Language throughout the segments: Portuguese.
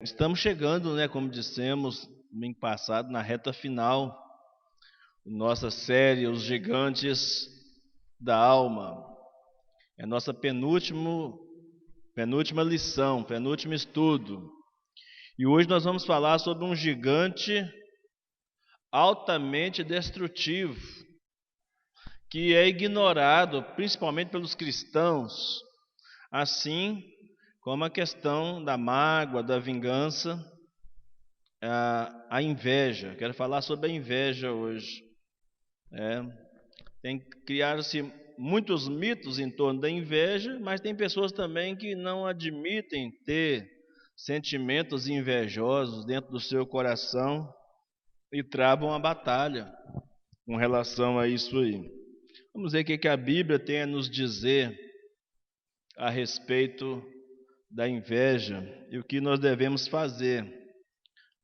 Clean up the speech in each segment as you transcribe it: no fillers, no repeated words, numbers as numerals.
Estamos chegando, como dissemos domingo passado, na reta final da nossa série Os Gigantes da Alma. É a nossa penúltima lição, penúltimo estudo. E hoje nós vamos falar sobre um gigante altamente destrutivo, que é ignorado principalmente pelos cristãos, assim como a questão da mágoa, da vingança, a inveja. Quero falar sobre a inveja hoje. Tem criado-se muitos mitos em torno da inveja, mas tem pessoas também que não admitem ter sentimentos invejosos dentro do seu coração e travam a batalha com relação a isso aí. Vamos ver o que a Bíblia tem a nos dizer a respeito da inveja e o que nós devemos fazer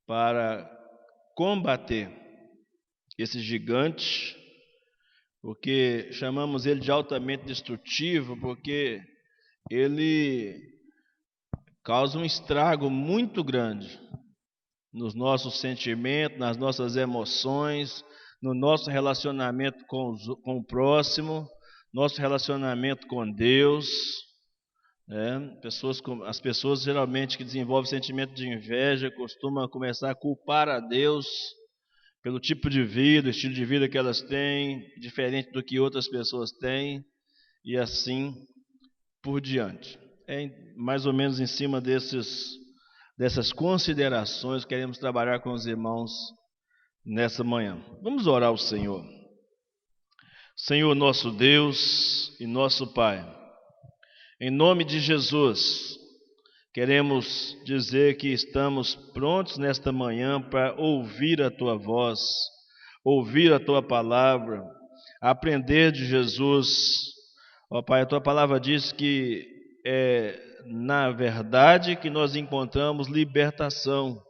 para combater esse gigante, porque chamamos ele de altamente destrutivo, porque ele causa um estrago muito grande nos nossos sentimentos, nas nossas emoções, no nosso relacionamento com o próximo, nosso relacionamento com Deus. As pessoas geralmente que desenvolvem sentimento de inveja costumam começar a culpar a Deus pelo tipo de vida, estilo de vida que elas têm, diferente do que outras pessoas têm, e assim por diante. É mais ou menos em cima dessas considerações que queremos trabalhar com os irmãos nessa manhã. Vamos orar ao Senhor. Senhor nosso Deus e nosso Pai, em nome de Jesus, queremos dizer que estamos prontos nesta manhã para ouvir a Tua voz, ouvir a Tua palavra, aprender de Jesus. Ó Pai, a Tua palavra diz que é na verdade que nós encontramos libertação,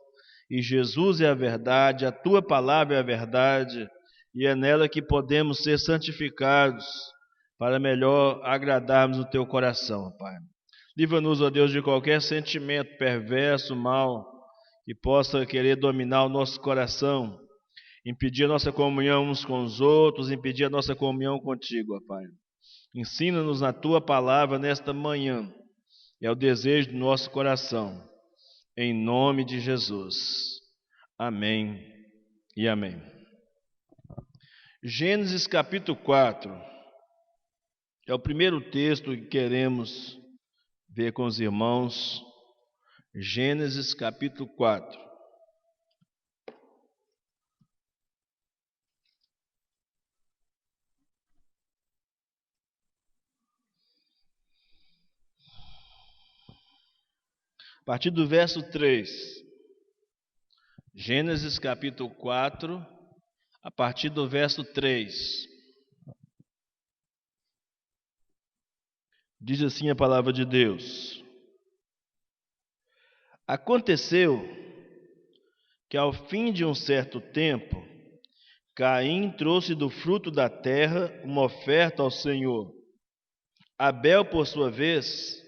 e Jesus é a verdade, a Tua palavra é a verdade, e é nela que podemos ser santificados para melhor agradarmos o Teu coração, Pai. Livra-nos, ó Deus, de qualquer sentimento perverso, mal, que possa querer dominar o nosso coração, impedir a nossa comunhão uns com os outros, impedir a nossa comunhão contigo, ó Pai. Ensina-nos na Tua palavra nesta manhã, é o desejo do nosso coração, em nome de Jesus. Amém e amém. Gênesis capítulo 4 é o primeiro texto que queremos ver com os irmãos. Gênesis capítulo 4. A partir do verso 3. Gênesis capítulo 4, a partir do verso 3. Diz assim a palavra de Deus: Aconteceu que ao fim de um certo tempo, Caim trouxe do fruto da terra uma oferta ao Senhor. Abel, por sua vez,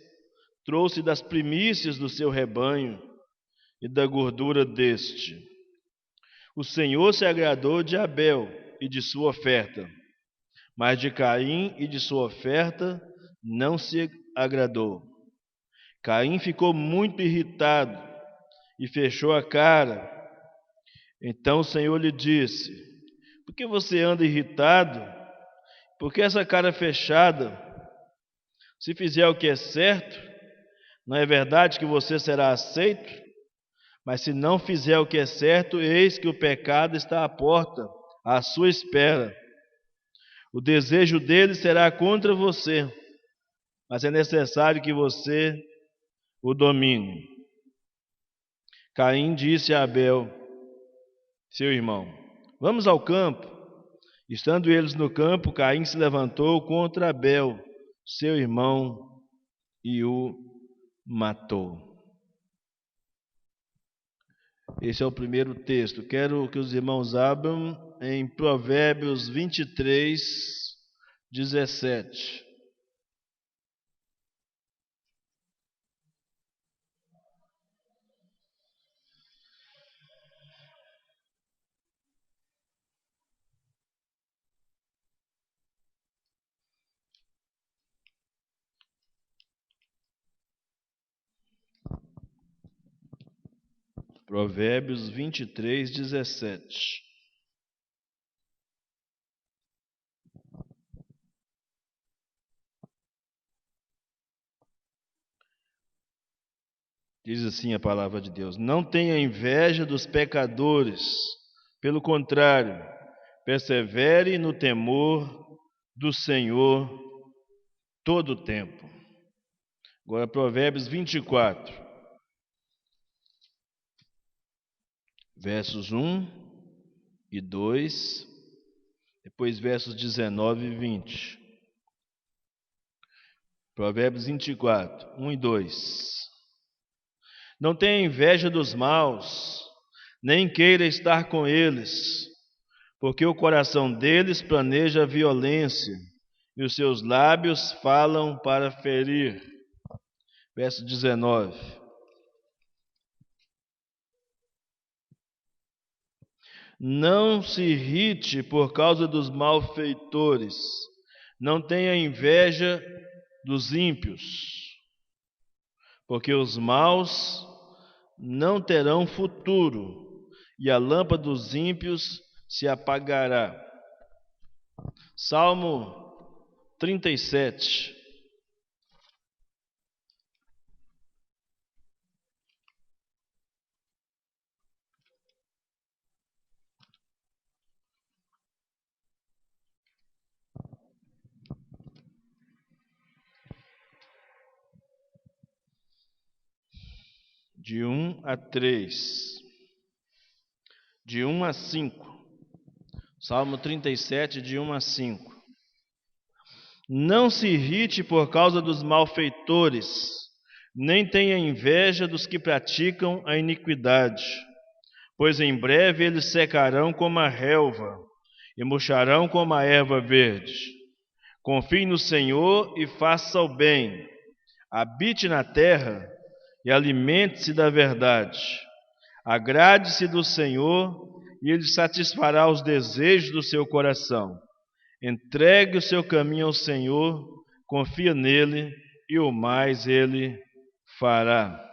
trouxe das primícias do seu rebanho e da gordura deste. O Senhor se agradou de Abel e de sua oferta, mas de Caim e de sua oferta não se agradou. Caim ficou muito irritado e fechou a cara. Então o Senhor lhe disse: Por que você anda irritado? Por que essa cara fechada? Se fizer o que é certo, não é verdade que você será aceito? Mas se não fizer o que é certo, eis que o pecado está à porta, à sua espera. O desejo dele será contra você, mas é necessário que você o domine. Caim disse a Abel, seu irmão: Vamos ao campo. Estando eles no campo, Caim se levantou contra Abel, seu irmão, e o matou. Esse é o primeiro texto. Quero que os irmãos abram em Provérbios 23, 17. Provérbios 23, 17. Diz assim a palavra de Deus: não tenha inveja dos pecadores, pelo contrário, persevere no temor do Senhor todo o tempo. Agora, Provérbios 24, versos 1 e 2, depois versos 19 e 20. Provérbios 24, 1 e 2. Não tenha inveja dos maus, nem queira estar com eles, porque o coração deles planeja a violência, e os seus lábios falam para ferir. Verso 19. Não se irrite por causa dos malfeitores, não tenha inveja dos ímpios, porque os maus não terão futuro, e a lâmpada dos ímpios se apagará. Salmo 37. De 1 a 3, de 1 a 5. Salmo 37, de 1 a 5. Não se irrite por causa dos malfeitores, nem tenha inveja dos que praticam a iniquidade, pois em breve eles secarão como a relva e murcharão como a erva verde. Confie no Senhor e faça o bem, habite na terra e alimente-se da verdade. Agrade-se do Senhor e Ele satisfará os desejos do seu coração. Entregue o seu caminho ao Senhor, confia nele e o mais Ele fará.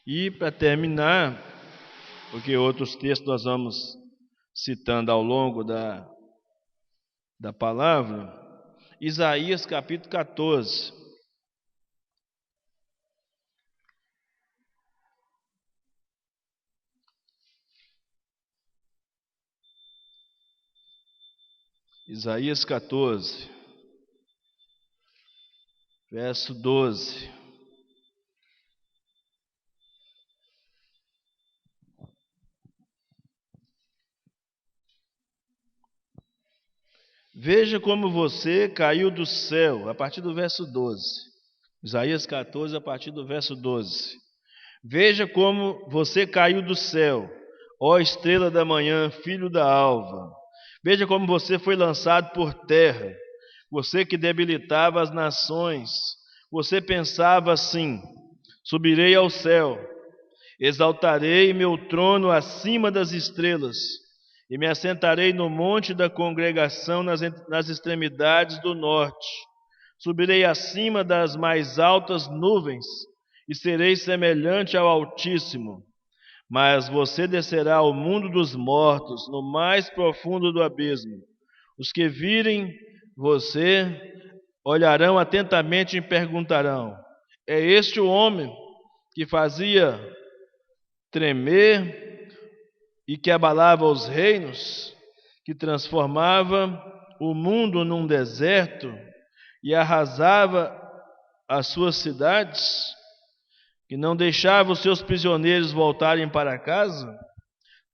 E para terminar, porque outros textos nós vamos citando ao longo da palavra, Isaías capítulo 14. Isaías 14, verso 12. Veja como você caiu do céu, a partir do verso 12. Isaías 14, a partir do verso 12. Veja como você caiu do céu, ó estrela da manhã, filho da alva. Veja como você foi lançado por terra, você que debilitava as nações. Você pensava assim: subirei ao céu, exaltarei meu trono acima das estrelas, e me assentarei no monte da congregação nas extremidades do norte. Subirei acima das mais altas nuvens, e serei semelhante ao Altíssimo. Mas você descerá ao mundo dos mortos, no mais profundo do abismo. Os que virem você olharão atentamente e perguntarão: é este o homem que fazia tremer e que abalava os reinos, que transformava o mundo num deserto e arrasava as suas cidades, que não deixava os seus prisioneiros voltarem para casa?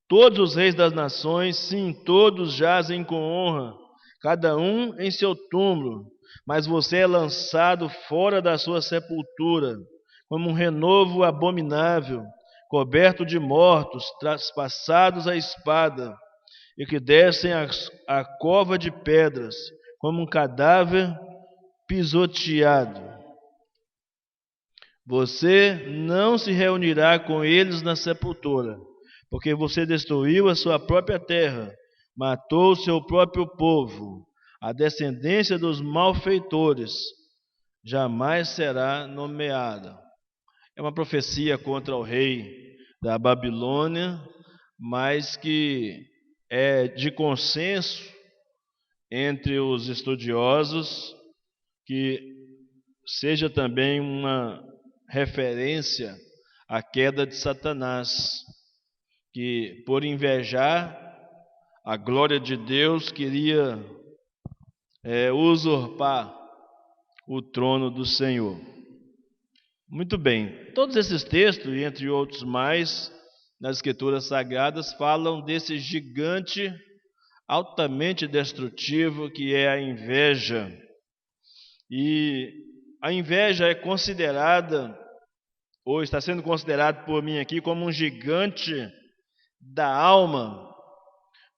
Todos os reis das nações, sim, todos jazem com honra, cada um em seu túmulo, mas você é lançado fora da sua sepultura, como um renovo abominável, coberto de mortos, traspassados à espada, e que descem a cova de pedras, como um cadáver pisoteado. Você não se reunirá com eles na sepultura, porque você destruiu a sua própria terra, matou o seu próprio povo. A descendência dos malfeitores jamais será nomeada. É uma profecia contra o rei da Babilônia, mas que é de consenso entre os estudiosos que seja também uma referência à queda de Satanás, que por invejar a glória de Deus queria usurpar o trono do Senhor. Muito bem, todos esses textos, e entre outros mais, nas Escrituras Sagradas, falam desse gigante altamente destrutivo que é a inveja. E a inveja é considerada, ou está sendo considerada por mim aqui, como um gigante da alma,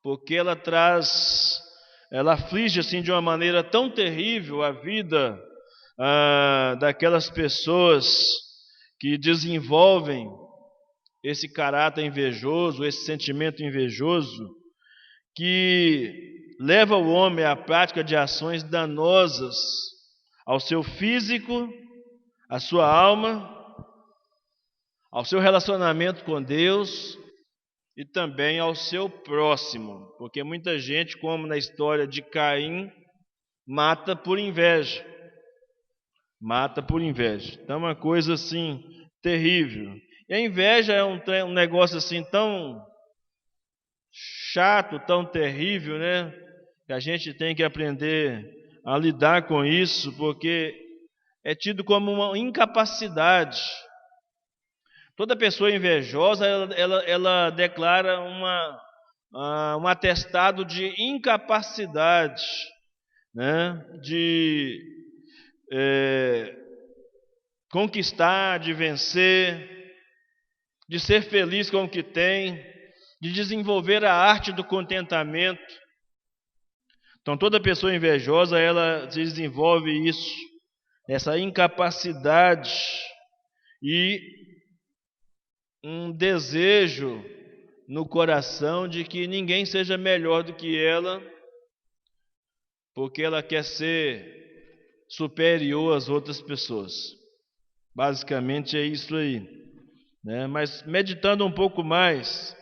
porque ela aflige assim de uma maneira tão terrível a vida daquelas pessoas que desenvolvem esse caráter invejoso, esse sentimento invejoso, que leva o homem à prática de ações danosas ao seu físico, à sua alma, ao seu relacionamento com Deus e também ao seu próximo, porque muita gente, como na história de Caim, mata por inveja. Mata por inveja. Então é uma coisa assim terrível. E a inveja é um negócio assim tão chato, tão terrível, né? Que a gente tem que aprender a lidar com isso, porque é tido como uma incapacidade. Toda pessoa invejosa, ela declara um atestado de incapacidade, né? De conquistar, de vencer, de ser feliz com o que tem, de desenvolver a arte do contentamento. Então, toda pessoa invejosa, ela desenvolve isso, essa incapacidade e um desejo no coração de que ninguém seja melhor do que ela, porque ela quer ser superior às outras pessoas. Basicamente é isso aí, né? Mas meditando um pouco mais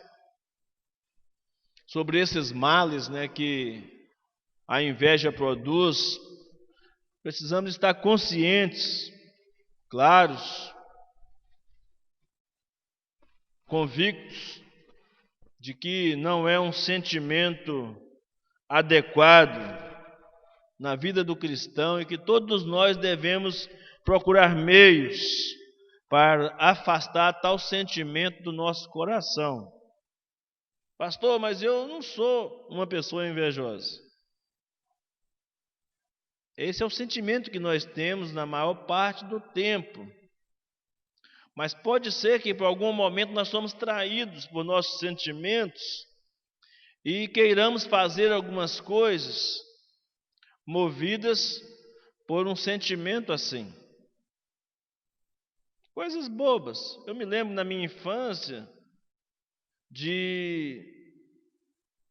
sobre esses males, né, que a inveja produz, precisamos estar conscientes, claros, convictos de que não é um sentimento adequado na vida do cristão e que todos nós devemos procurar meios para afastar tal sentimento do nosso coração. Pastor, mas eu não sou uma pessoa invejosa. Esse é o sentimento que nós temos na maior parte do tempo. Mas pode ser que por algum momento nós somos traídos por nossos sentimentos e queiramos fazer algumas coisas movidas por um sentimento assim. Coisas bobas. Eu me lembro na minha infância de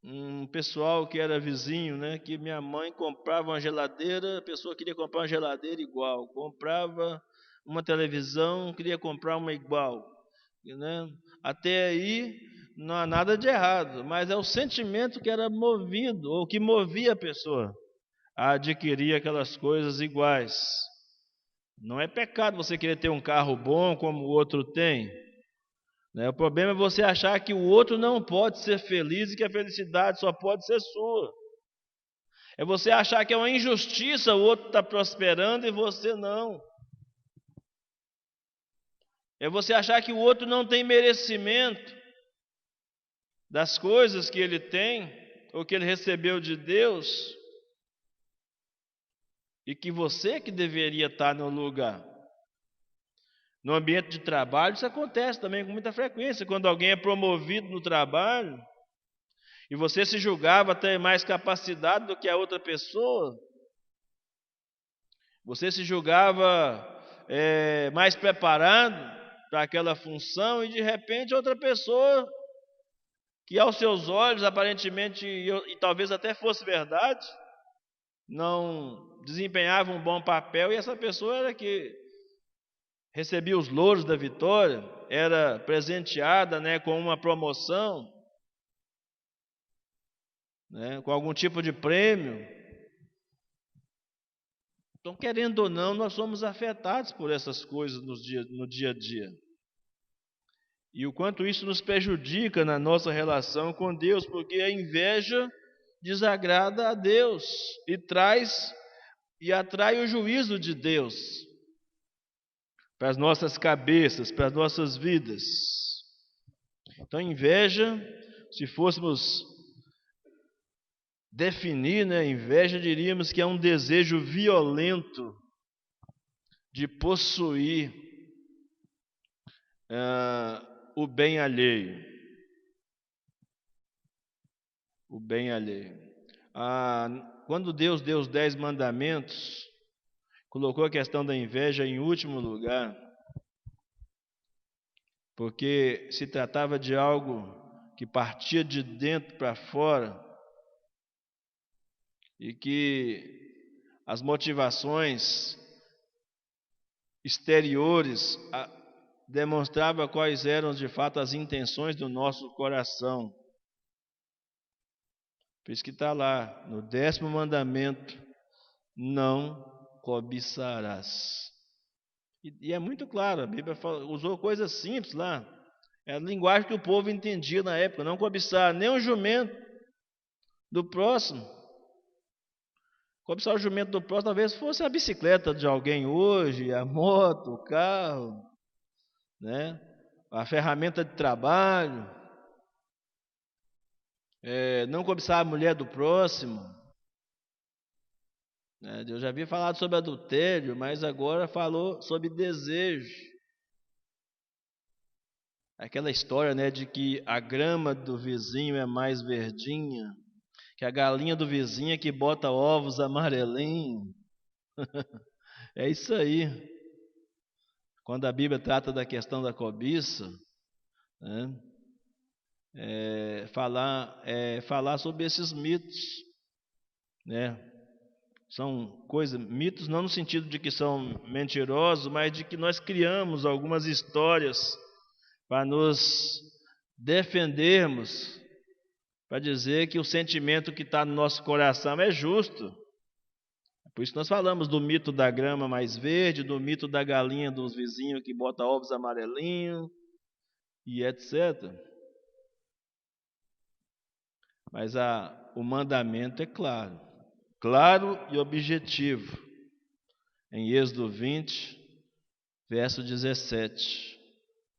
um pessoal que era vizinho, né, que minha mãe comprava uma geladeira, a pessoa queria comprar uma geladeira igual, comprava uma televisão, queria comprar uma igual, né? Até aí não há nada de errado, mas é o sentimento que era movido, ou que movia a pessoa a adquirir aquelas coisas iguais. Não é pecado você querer ter um carro bom como o outro tem, né? O problema é você achar que o outro não pode ser feliz e que a felicidade só pode ser sua. É você achar que é uma injustiça o outro está prosperando e você não. É você achar que o outro não tem merecimento das coisas que ele tem ou que ele recebeu de Deus e que você que deveria estar no lugar. No ambiente de trabalho, isso acontece também com muita frequência. Quando alguém é promovido no trabalho e você se julgava ter mais capacidade do que a outra pessoa, você se julgava mais preparado para aquela função e de repente outra pessoa que aos seus olhos aparentemente, e talvez até fosse verdade, não desempenhava um bom papel e essa pessoa era que recebia os louros da vitória, era presenteada, com uma promoção, com algum tipo de prêmio. Então, querendo ou não, nós somos afetados por essas coisas no dia a dia. E o quanto isso nos prejudica na nossa relação com Deus, porque a inveja desagrada a Deus e atrai o juízo de Deus para as nossas cabeças, para as nossas vidas. Então, inveja, se fôssemos definir, inveja, diríamos que é um desejo violento de possuir o bem alheio. O bem alheio. Quando Deus deu os 10 mandamentos, colocou a questão da inveja em último lugar, porque se tratava de algo que partia de dentro para fora e que as motivações exteriores demonstravam quais eram de fato as intenções do nosso coração. Por isso que está lá, no 10º mandamento, não cobiçarás. E é muito claro, a Bíblia usou coisas simples lá. É a linguagem que o povo entendia na época, não cobiçar nem o jumento do próximo. Cobiçar o jumento do próximo talvez fosse a bicicleta de alguém hoje, a moto, o carro, a ferramenta de trabalho. Não cobiçar a mulher do próximo. Eu já havia falado sobre adultério, mas agora falou sobre desejo. Aquela história, de que a grama do vizinho é mais verdinha, que a galinha do vizinho é que bota ovos amarelinhos. É isso aí. Quando a Bíblia trata da questão da cobiça, falar sobre esses mitos, São mitos não no sentido de que são mentirosos, mas de que nós criamos algumas histórias para nos defendermos, para dizer que o sentimento que está no nosso coração é justo. Por isso nós falamos do mito da grama mais verde, do mito da galinha dos vizinhos que bota ovos amarelinhos e etc. Mas o mandamento é claro e objetivo. Em Êxodo 20, verso 17: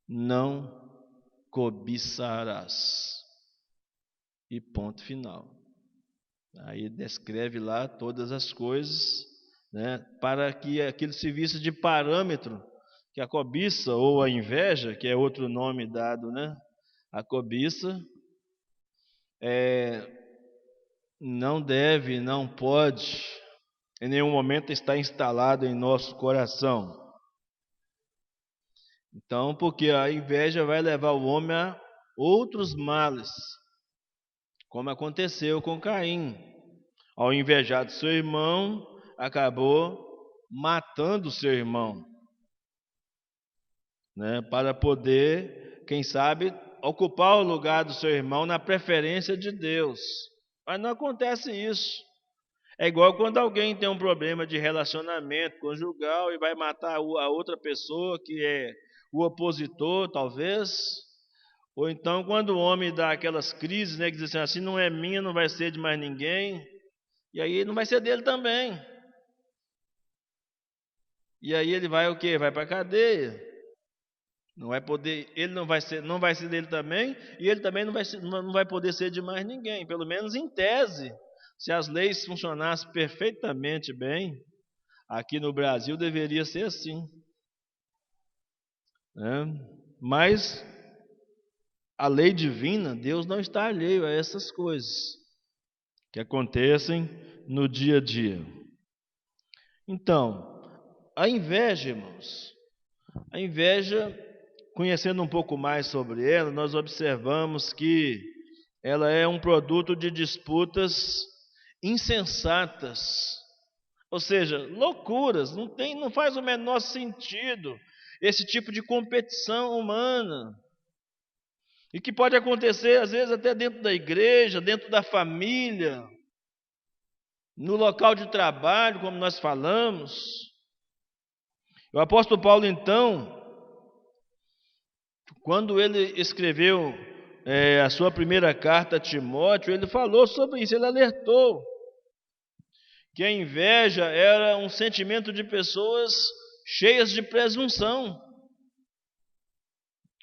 não cobiçarás. E ponto final. Aí descreve lá todas as coisas, para que aquilo servisse de parâmetro, que a cobiça ou a inveja, que é outro nome dado, a cobiça não deve, não pode, em nenhum momento estar instalado em nosso coração. Então, porque a inveja vai levar o homem a outros males, como aconteceu com Caim. Ao invejar do seu irmão, acabou matando o seu irmão, para poder, quem sabe, ocupar o lugar do seu irmão na preferência de Deus. Mas não acontece isso. É igual quando alguém tem um problema de relacionamento conjugal e vai matar a outra pessoa que é o opositor, talvez. Ou então quando o homem dá aquelas crises, que diz assim, não é minha, não vai ser de mais ninguém. E aí não vai ser dele também. E aí ele vai o quê? Vai para a cadeia. Não vai poder, ele não vai ser dele também, e ele também não vai poder ser de mais ninguém, pelo menos em tese. Se as leis funcionassem perfeitamente bem, aqui no Brasil deveria ser assim. Mas a lei divina, Deus não está alheio a essas coisas que acontecem no dia a dia. Então, a inveja, irmãos, conhecendo um pouco mais sobre ela, nós observamos que ela é um produto de disputas insensatas, ou seja, loucuras, não faz o menor sentido esse tipo de competição humana. E que pode acontecer, às vezes, até dentro da igreja, dentro da família, no local de trabalho, como nós falamos. O apóstolo Paulo, então, quando ele escreveu a sua primeira carta a Timóteo, ele falou sobre isso, ele alertou que a inveja era um sentimento de pessoas cheias de presunção.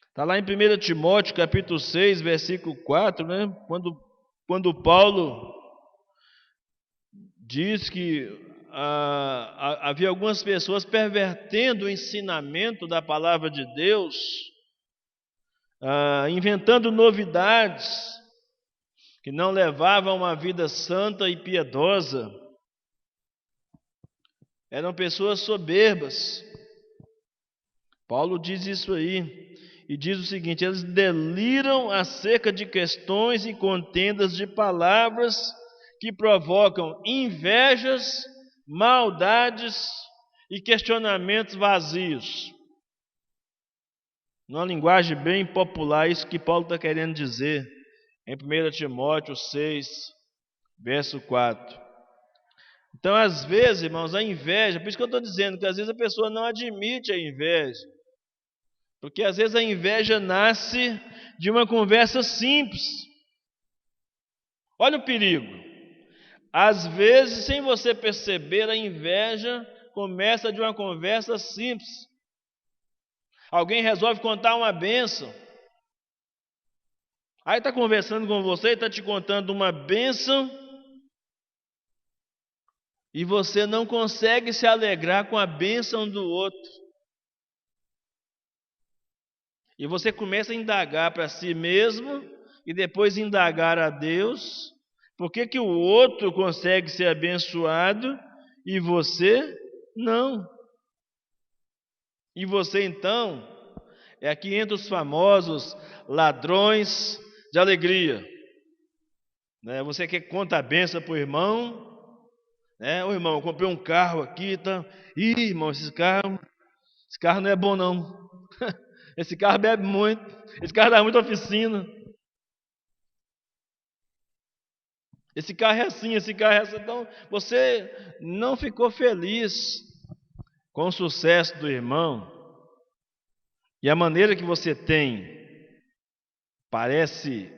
Está lá em 1 Timóteo, capítulo 6, versículo 4, né? Quando Paulo diz que havia algumas pessoas pervertendo o ensinamento da palavra de Deus, inventando novidades que não levavam a uma vida santa e piedosa. Eram pessoas soberbas. Paulo diz isso aí. E diz o seguinte: eles deliram acerca de questões e contendas de palavras que provocam invejas, maldades e questionamentos vazios. Numa linguagem bem popular, isso que Paulo está querendo dizer em 1 Timóteo 6, verso 4. Então, às vezes, irmãos, a inveja, por isso que eu estou dizendo que às vezes a pessoa não admite a inveja. Porque às vezes a inveja nasce de uma conversa simples. Olha o perigo. Às vezes, sem você perceber, a inveja começa de uma conversa simples. Alguém resolve contar uma bênção. Aí está conversando com você, está te contando uma bênção, e você não consegue se alegrar com a bênção do outro. E você começa a indagar para si mesmo e depois indagar a Deus. Por que o outro consegue ser abençoado e você não? E você então é aqui entre os famosos ladrões de alegria. Você que conta a benção para o irmão. Ô irmão, eu comprei um carro aqui, tá? Ih, irmão, esse carro não é bom não. Esse carro bebe muito, esse carro dá muita oficina. Esse carro é assim, esse carro é assim. Então, você não ficou feliz com o sucesso do irmão. E a maneira que você tem parece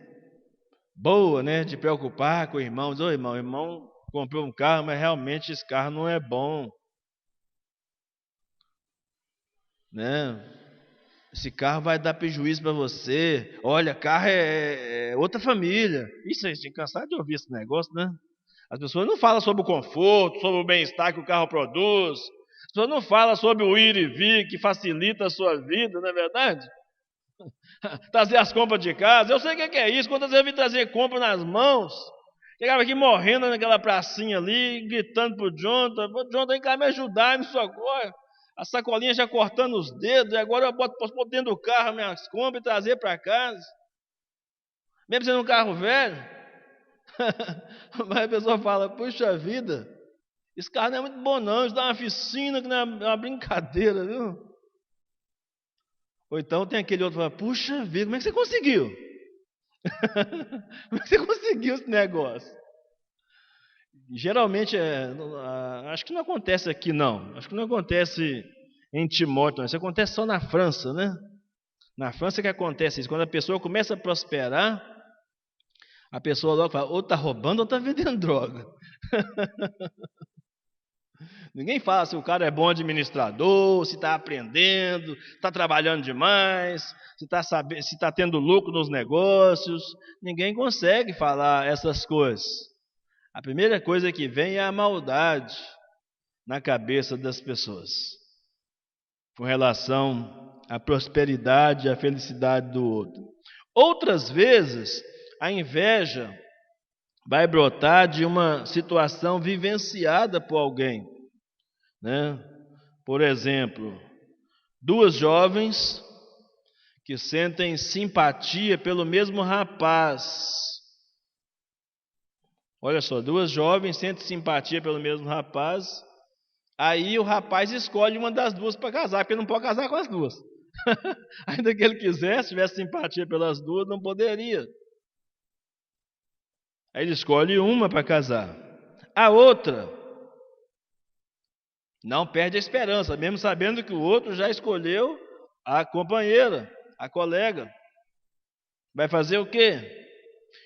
boa, né? De preocupar com o irmão. Diz, ô irmão, o irmão comprou um carro, mas realmente esse carro não é bom. Esse carro vai dar prejuízo para você. Olha, carro é outra família. Isso aí, tem que cansar de ouvir esse negócio, né? As pessoas não falam sobre o conforto, sobre o bem-estar que o carro produz. As pessoas não falam sobre o ir e vir que facilita a sua vida, não é verdade? Trazer as compras de casa. Eu sei o que é isso. Quantas vezes eu vim trazer compra nas mãos? Chegava aqui morrendo naquela pracinha ali, gritando pro Jonathan: Jonathan, vem cá me ajudar, me socorre. A sacolinha já cortando os dedos, e agora eu posso pôr dentro do carro minhas compras e trazer para casa. Mesmo sendo um carro velho. Mas a pessoa fala: puxa vida, esse carro não é muito bom não, isso dá uma oficina que não é uma brincadeira, viu? Ou então tem aquele outro que fala: puxa vida, como é que você conseguiu? Como é que você conseguiu esse negócio? Geralmente, acho que não acontece aqui não. Acho que não acontece em Timóteo, não. Isso acontece só na França, né? Na França que acontece isso. Quando a pessoa começa a prosperar, a pessoa logo fala: ou está roubando ou está vendendo droga. Ninguém fala se o cara é bom administrador, se está aprendendo, está trabalhando demais, se está tendo lucro nos negócios. Ninguém consegue falar essas coisas. A primeira coisa que vem é a maldade na cabeça das pessoas, com relação à prosperidade e à felicidade do outro. Outras vezes, a inveja vai brotar de uma situação vivenciada por alguém, né? Por exemplo, duas jovens que sentem simpatia pelo mesmo rapaz. Olha só, duas jovens sentem simpatia pelo mesmo rapaz. Aí o rapaz escolhe uma das duas para casar, porque não pode casar com as duas. Ainda que ele quisesse, tivesse simpatia pelas duas, não poderia. Aí ele escolhe uma para casar. A outra não perde a esperança, mesmo sabendo que o outro já escolheu a companheira, a colega. Vai fazer o quê?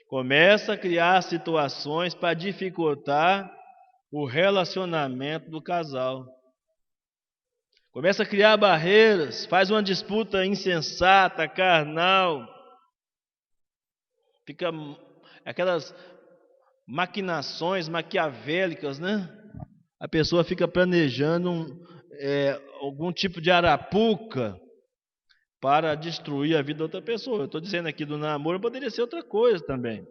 Começa a criar situações para dificultar o relacionamento do casal. Começa a criar barreiras, faz uma disputa insensata, carnal. Fica aquelas maquinações maquiavélicas, né? A pessoa fica planejando algum tipo de arapuca para destruir a vida da outra pessoa. Eu estou dizendo aqui do namoro, poderia ser outra coisa também.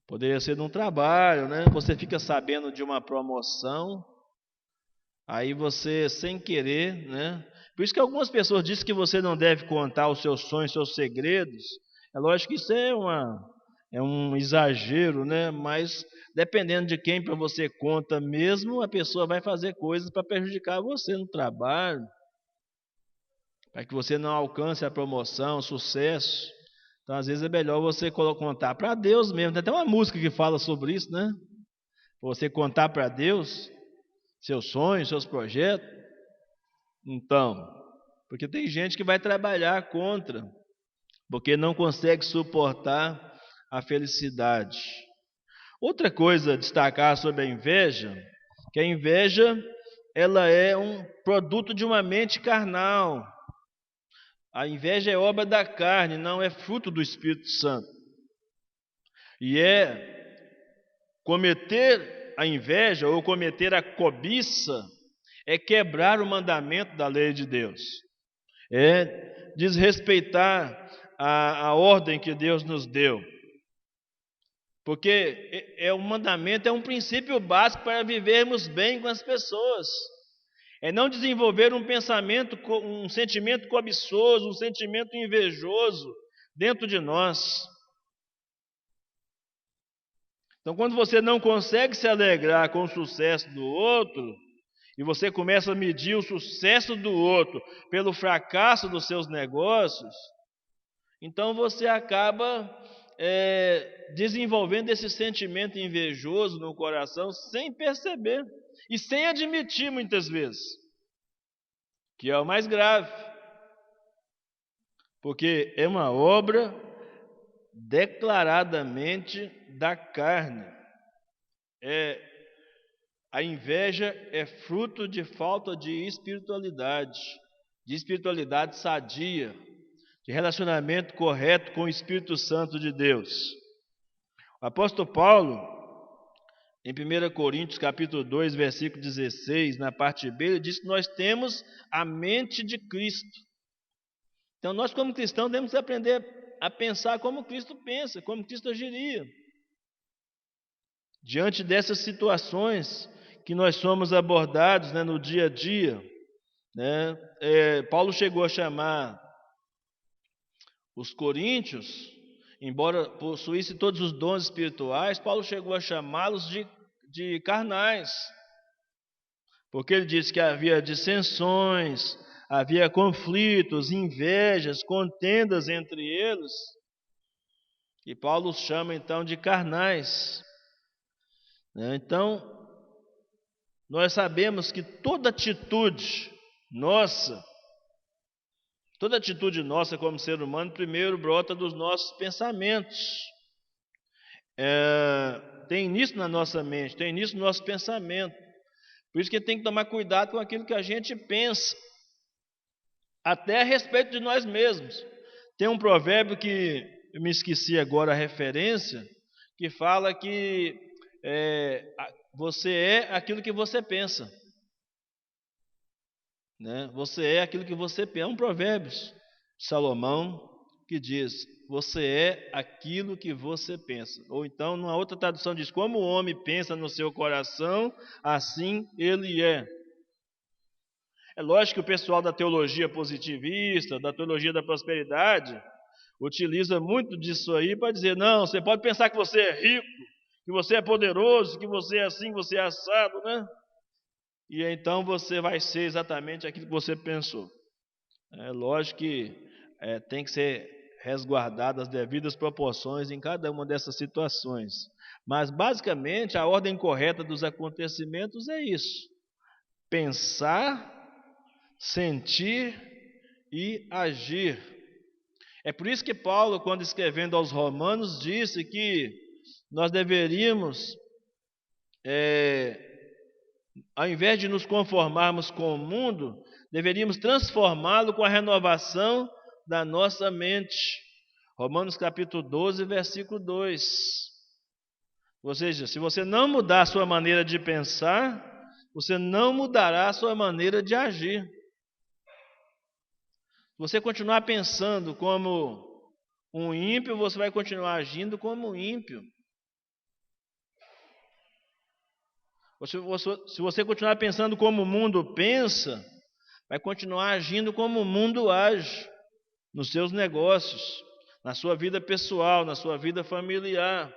Poderia ser num trabalho, né? Você fica sabendo de uma promoção, aí você, sem querer, né? Por isso que algumas pessoas dizem que você não deve contar os seus sonhos, seus segredos. É lógico que isso é um exagero, né? Mas dependendo de quem para você conta mesmo, a pessoa vai fazer coisas para prejudicar você no trabalho, para que você não alcance a promoção, o sucesso. Então, às vezes é melhor você contar para Deus mesmo. Tem até uma música que fala sobre isso, né? Você contar para Deus seus sonhos, seus projetos. Então, porque tem gente que vai trabalhar contra, porque não consegue suportar a felicidade. Outra coisa a destacar sobre a inveja, que a inveja ela é um produto de uma mente carnal. A inveja é obra da carne, não é fruto do Espírito Santo. E cometer a inveja ou cometer a cobiça é quebrar o mandamento da lei de Deus. É desrespeitar a ordem que Deus nos deu. Porque o mandamento é um princípio básico para vivermos bem com as pessoas. É não desenvolver um sentimento cobiçoso, um sentimento invejoso dentro de nós. Então, quando você não consegue se alegrar com o sucesso do outro, e você começa a medir o sucesso do outro pelo fracasso dos seus negócios, então você acaba desenvolvendo esse sentimento invejoso no coração sem perceber e sem admitir muitas vezes, que é o mais grave, porque é uma obra declaradamente da carne. A inveja é fruto de falta de espiritualidade sadia, de relacionamento correto com o Espírito Santo de Deus. O apóstolo Paulo, em 1 Coríntios capítulo 2, versículo 16, na parte B, ele diz que nós temos a mente de Cristo. Então nós como cristãos temos que aprender a pensar como Cristo pensa, como Cristo agiria. Diante dessas situações que nós somos abordados, né, no dia a dia, né, Paulo chegou a chamar os coríntios, embora possuísse todos os dons espirituais, Paulo chegou a chamá-los de carnais, porque ele disse que havia dissensões, havia conflitos, invejas, contendas entre eles, e Paulo os chama então de carnais. Então, nós sabemos que toda atitude nossa como ser humano, primeiro brota dos nossos pensamentos. Tem início na nossa mente, tem início no nosso pensamento. Por isso que tem que tomar cuidado com aquilo que a gente pensa, até a respeito de nós mesmos. Tem um provérbio que eu me esqueci agora a referência, que fala que você é aquilo que você pensa. Né? Você é aquilo que você pensa. É um provérbio de Salomão que diz: você é aquilo que você pensa. Ou então, numa outra tradução diz: como o homem pensa no seu coração, assim ele é. É lógico que o pessoal da teologia positivista, da teologia da prosperidade, utiliza muito disso aí para dizer: não, você pode pensar que você é rico, que você é poderoso, que você é assim, que você é assado, né? e então você vai ser exatamente aquilo que você pensou. É lógico que tem que ser resguardadas as devidas proporções em cada uma dessas situações. Mas, basicamente, a ordem correta dos acontecimentos é isso: pensar, sentir e agir. É por isso que Paulo, quando escrevendo aos Romanos, disse que nós deveríamos, ao invés de nos conformarmos com o mundo, deveríamos transformá-lo com a renovação da nossa mente. Romanos capítulo 12, versículo 2. Ou seja, se você não mudar a sua maneira de pensar, você não mudará a sua maneira de agir. Se você continuar pensando como um ímpio, você vai continuar agindo como um ímpio. Se você continuar pensando como o mundo pensa, vai continuar agindo como o mundo age, nos seus negócios, na sua vida pessoal, na sua vida familiar.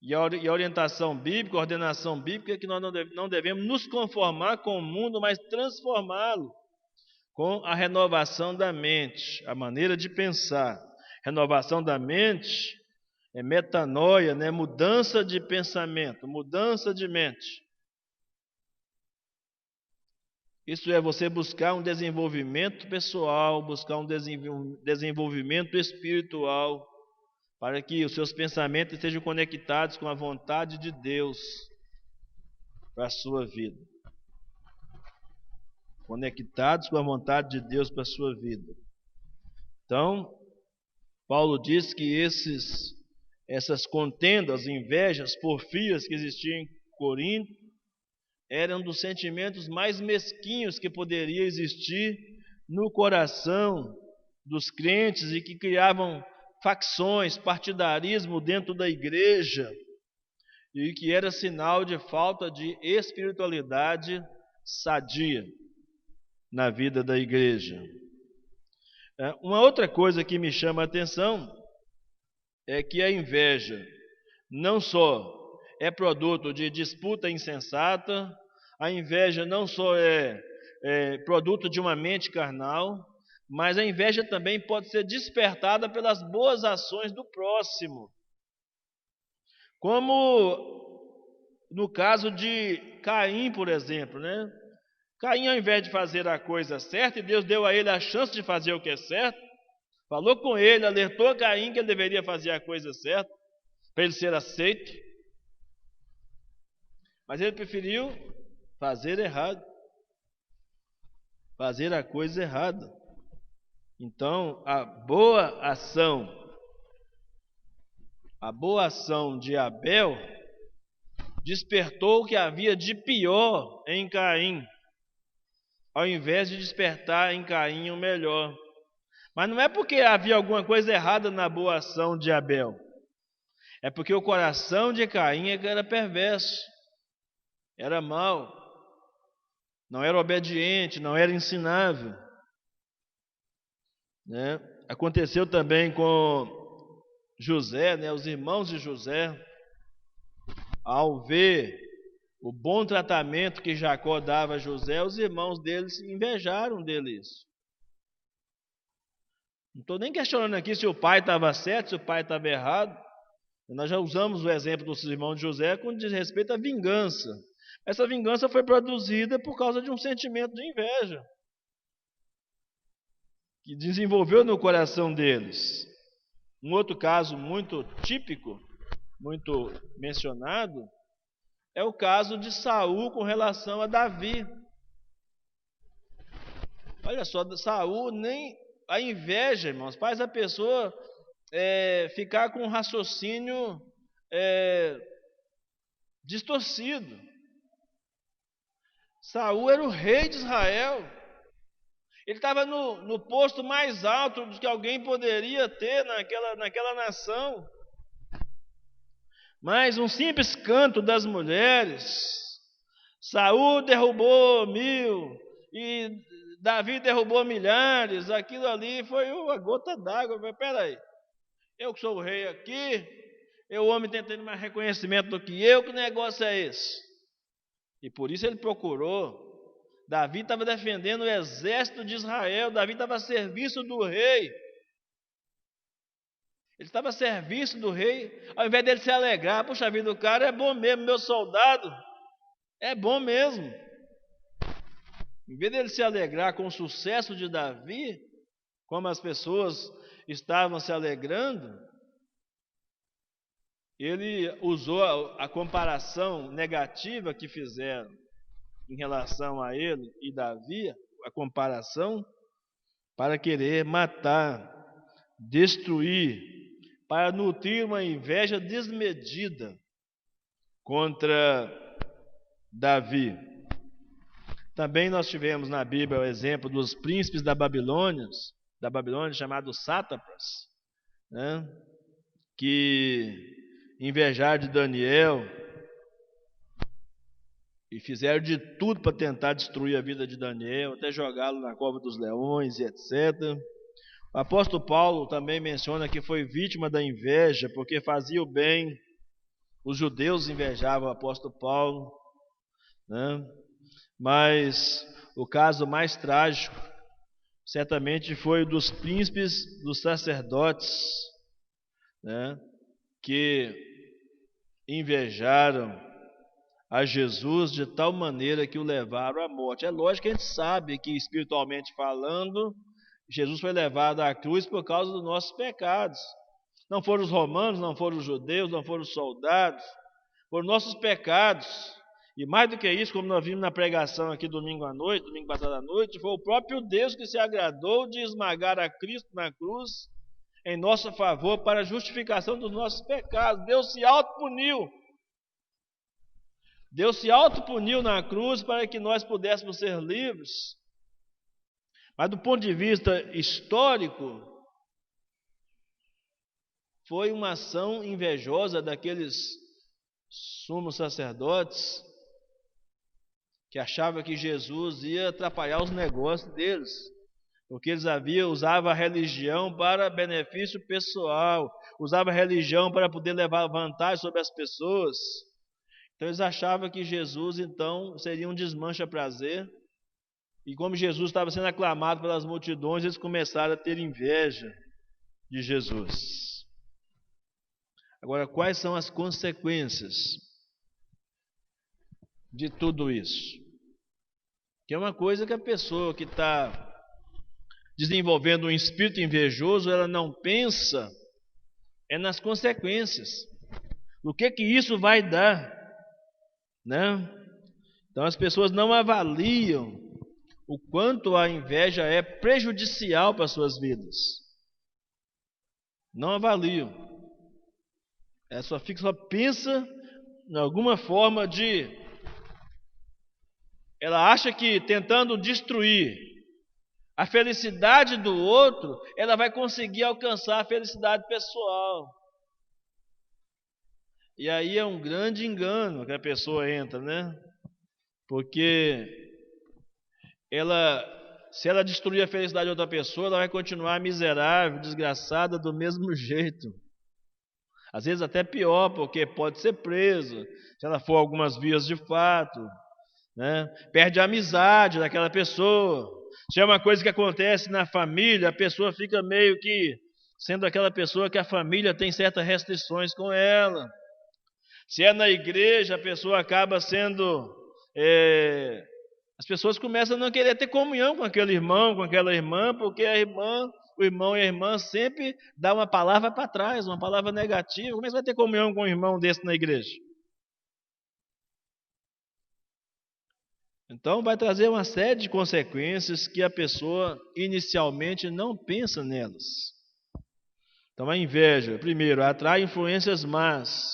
E a orientação bíblica, a ordenação bíblica é que nós não devemos nos conformar com o mundo, mas transformá-lo com a renovação da mente, a maneira de pensar. Renovação da mente é metanoia, né? Mudança de pensamento, mudança de mente. Isso é você buscar um desenvolvimento pessoal, buscar um desenvolvimento espiritual, para que os seus pensamentos estejam conectados com a vontade de Deus para a sua vida. Conectados com a vontade de Deus para a sua vida. Então, Paulo diz que essas contendas, invejas, porfias que existiam em Corinto, eram dos sentimentos mais mesquinhos que poderia existir no coração dos crentes e que criavam facções, partidarismo dentro da igreja, e que era sinal de falta de espiritualidade sadia na vida da igreja. Uma outra coisa que me chama a atenção é que a inveja não só é produto de disputa insensata, a inveja não só é produto de uma mente carnal, mas a inveja também pode ser despertada pelas boas ações do próximo. Como no caso de Caim, por exemplo, né? Caim, ao invés de fazer a coisa certa, e Deus deu a ele a chance de fazer o que é certo, falou com ele, alertou Caim que ele deveria fazer a coisa certa, para ele ser aceito, mas ele preferiu fazer errado, fazer a coisa errada. Então, a boa ação de Abel despertou o que havia de pior em Caim, ao invés de despertar em Caim o melhor. Mas não é porque havia alguma coisa errada na boa ação de Abel, é porque o coração de Caim era perverso, era mau, não era obediente, não era ensinável, né? Aconteceu também com José, né? Os irmãos de José, ao ver o bom tratamento que Jacó dava a José, os irmãos deles invejaram dele isso. Não estou nem questionando aqui se o pai estava certo, se o pai estava errado. Nós já usamos o exemplo dos irmãos de José quando diz respeito à vingança. Essa vingança foi produzida por causa de um sentimento de inveja que desenvolveu no coração deles. Um outro caso muito típico, muito mencionado, é o caso de Saul com relação a Davi. Olha só, Saul, nem a inveja, irmãos, faz a pessoa ficar com um raciocínio distorcido. Saul era o rei de Israel. Ele estava no posto mais alto que alguém poderia ter naquela nação. Mas um simples canto das mulheres, Saul derrubou 1000 e Davi derrubou milhares, aquilo ali foi uma gota d'água. Espera aí, eu que sou o rei aqui, o homem tentando mais reconhecimento do que eu, que negócio é esse? E por isso ele procurou. Davi estava defendendo o exército de Israel, Davi estava a serviço do rei. Ele estava a serviço do rei, ao invés dele se alegrar, puxa vida, o cara é bom mesmo, meu soldado, é bom mesmo. Em vez dele se alegrar com o sucesso de Davi, como as pessoas estavam se alegrando, ele usou a comparação negativa que fizeram em relação a ele e Davi, a comparação para querer matar, destruir, para nutrir uma inveja desmedida contra Davi. Também nós tivemos na Bíblia o exemplo dos príncipes da Babilônia chamados sátrapas, né, que invejaram de Daniel e fizeram de tudo para tentar destruir a vida de Daniel, até jogá-lo na cova dos leões e etc. O apóstolo Paulo também menciona que foi vítima da inveja, porque fazia o bem. Os judeus invejavam o apóstolo Paulo, né? Mas o caso mais trágico, certamente, foi o dos príncipes dos sacerdotes, né? Que invejaram a Jesus de tal maneira que o levaram à morte. É lógico que a gente sabe que, espiritualmente falando, Jesus foi levado à cruz por causa dos nossos pecados. Não foram os romanos, não foram os judeus, não foram os soldados, foram nossos pecados. E mais do que isso, como nós vimos na pregação aqui domingo passado à noite, foi o próprio Deus que se agradou de esmagar a Cristo na cruz em nosso favor para a justificação dos nossos pecados. Deus se autopuniu. Deus se autopuniu na cruz para que nós pudéssemos ser livres. Mas do ponto de vista histórico, foi uma ação invejosa daqueles sumos sacerdotes que achavam que Jesus ia atrapalhar os negócios deles, porque eles usavam a religião para benefício pessoal, usavam a religião para poder levar vantagem sobre as pessoas. Então eles achavam que Jesus, então, seria um desmancha-prazer. E como Jesus estava sendo aclamado pelas multidões, eles começaram a ter inveja de Jesus. Agora, quais são as consequências de tudo isso? Que é uma coisa que a pessoa que está desenvolvendo um espírito invejoso, ela não pensa é nas consequências. O que isso vai dar, né? Então as pessoas não avaliam o quanto a inveja é prejudicial para as suas vidas. Não avaliam. Só pensa em alguma forma de... Ela acha que tentando destruir a felicidade do outro, ela vai conseguir alcançar a felicidade pessoal. E aí é um grande engano que a pessoa entra, né? Porque se ela destruir a felicidade de outra pessoa, ela vai continuar miserável, desgraçada do mesmo jeito. Às vezes até pior, porque pode ser preso, se ela for algumas vias de fato, né? Perde a amizade daquela pessoa. Se é uma coisa que acontece na família, a pessoa fica meio que sendo aquela pessoa que a família tem certas restrições com ela. Se é na igreja, a pessoa acaba sendo... As pessoas começam a não querer ter comunhão com aquele irmão, com aquela irmã, porque o irmão e a irmã sempre dão uma palavra para trás, uma palavra negativa. Como é que você vai ter comunhão com um irmão desse na igreja? Então vai trazer uma série de consequências que a pessoa inicialmente não pensa nelas. Então a inveja, primeiro, atrai influências más.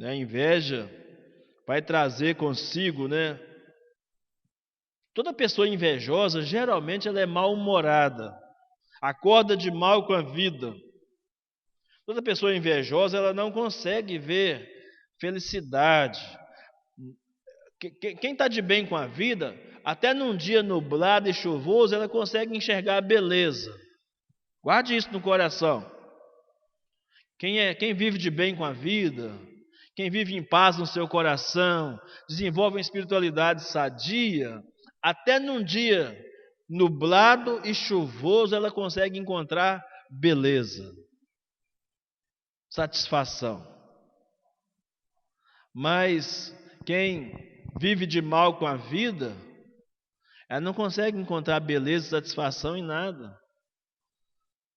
A inveja vai trazer consigo, né? Toda pessoa invejosa, geralmente ela é mal-humorada, acorda de mal com a vida. Toda pessoa invejosa, ela não consegue ver felicidade. Quem está de bem com a vida, até num dia nublado e chuvoso, ela consegue enxergar a beleza. Guarde isso no coração. Quem vive de bem com a vida, quem vive em paz no seu coração, desenvolve uma espiritualidade sadia, até num dia nublado e chuvoso ela consegue encontrar beleza, satisfação. Mas quem vive de mal com a vida, ela não consegue encontrar beleza e satisfação em nada.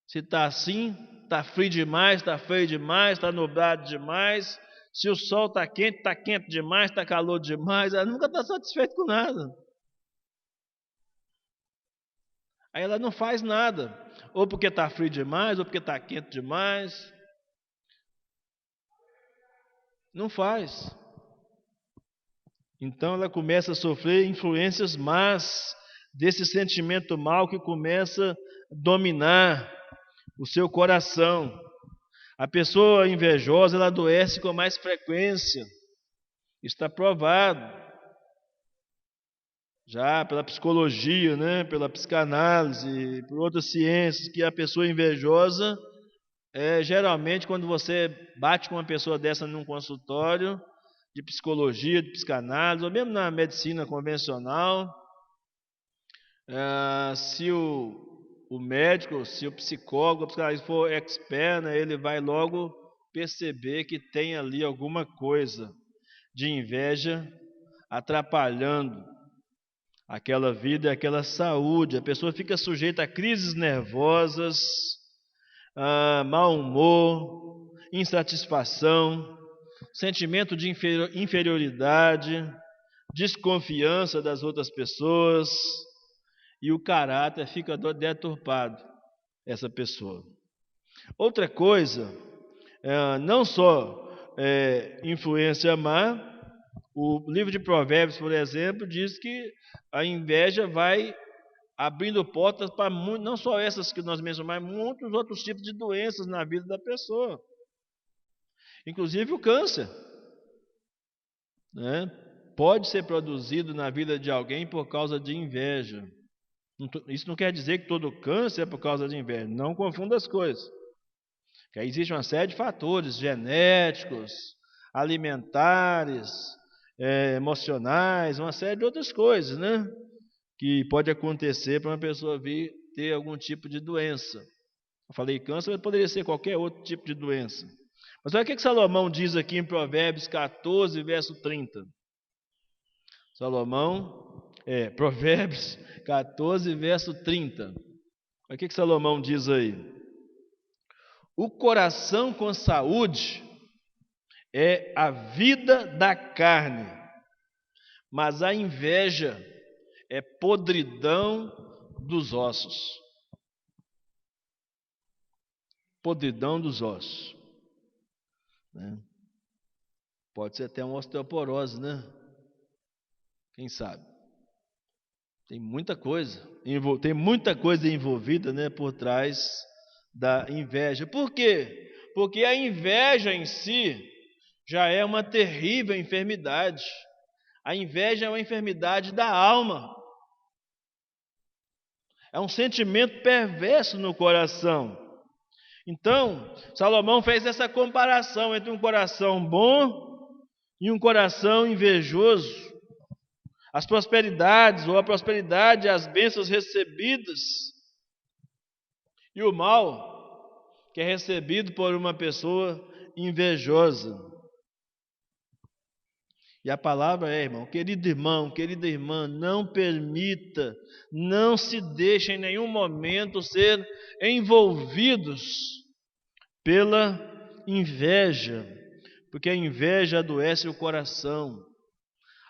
Se está assim, está frio demais, está feio demais, está nublado demais. Se o sol está quente demais, está calor demais. Ela nunca está satisfeita com nada. Aí ela não faz nada. Ou porque está frio demais, ou porque está quente demais. Não faz. Então ela começa a sofrer influências más desse sentimento mal que começa a dominar o seu coração. A pessoa invejosa, ela adoece com mais frequência. Está provado já pela psicologia, né, pela psicanálise, por outras ciências, que a pessoa invejosa, geralmente quando você bate com uma pessoa dessa num consultório de psicologia, de psicanálise, ou mesmo na medicina convencional, se o médico, se o psicólogo, o psicanalista for expert, né, ele vai logo perceber que tem ali alguma coisa de inveja atrapalhando aquela vida e aquela saúde. A pessoa fica sujeita a crises nervosas, a mau humor, insatisfação, sentimento de inferioridade, desconfiança das outras pessoas, e o caráter fica deturpado, essa pessoa. Outra coisa, não só influência má, o livro de Provérbios, por exemplo, diz que a inveja vai abrindo portas para não só essas que nós mencionamos, mas muitos outros tipos de doenças na vida da pessoa. Inclusive o câncer, né? Pode ser produzido na vida de alguém por causa de inveja. Isso não quer dizer que todo câncer é por causa de inveja. Não confunda as coisas. Porque aí existe uma série de fatores genéticos, alimentares, emocionais, uma série de outras coisas, né, que pode acontecer para uma pessoa vir ter algum tipo de doença. Eu falei câncer, mas poderia ser qualquer outro tipo de doença. Mas olha o que Salomão diz aqui em Provérbios 14, verso 30. Provérbios 14, verso 30. Olha o que Salomão diz aí. O coração com saúde é a vida da carne, mas a inveja é podridão dos ossos. Podridão dos ossos. Né? Pode ser até uma osteoporose, né? Quem sabe? Tem muita coisa envolvida, né, por trás da inveja. Por quê? Porque a inveja em si já é uma terrível enfermidade. A inveja é uma enfermidade da alma. É um sentimento perverso no coração. Então, Salomão fez essa comparação entre um coração bom e um coração invejoso. As prosperidades, ou a prosperidade, as bênçãos recebidas, e o mal que é recebido por uma pessoa invejosa. E a palavra irmão, querida irmã, não permita, não se deixe em nenhum momento ser envolvidos pela inveja, porque a inveja adoece o coração,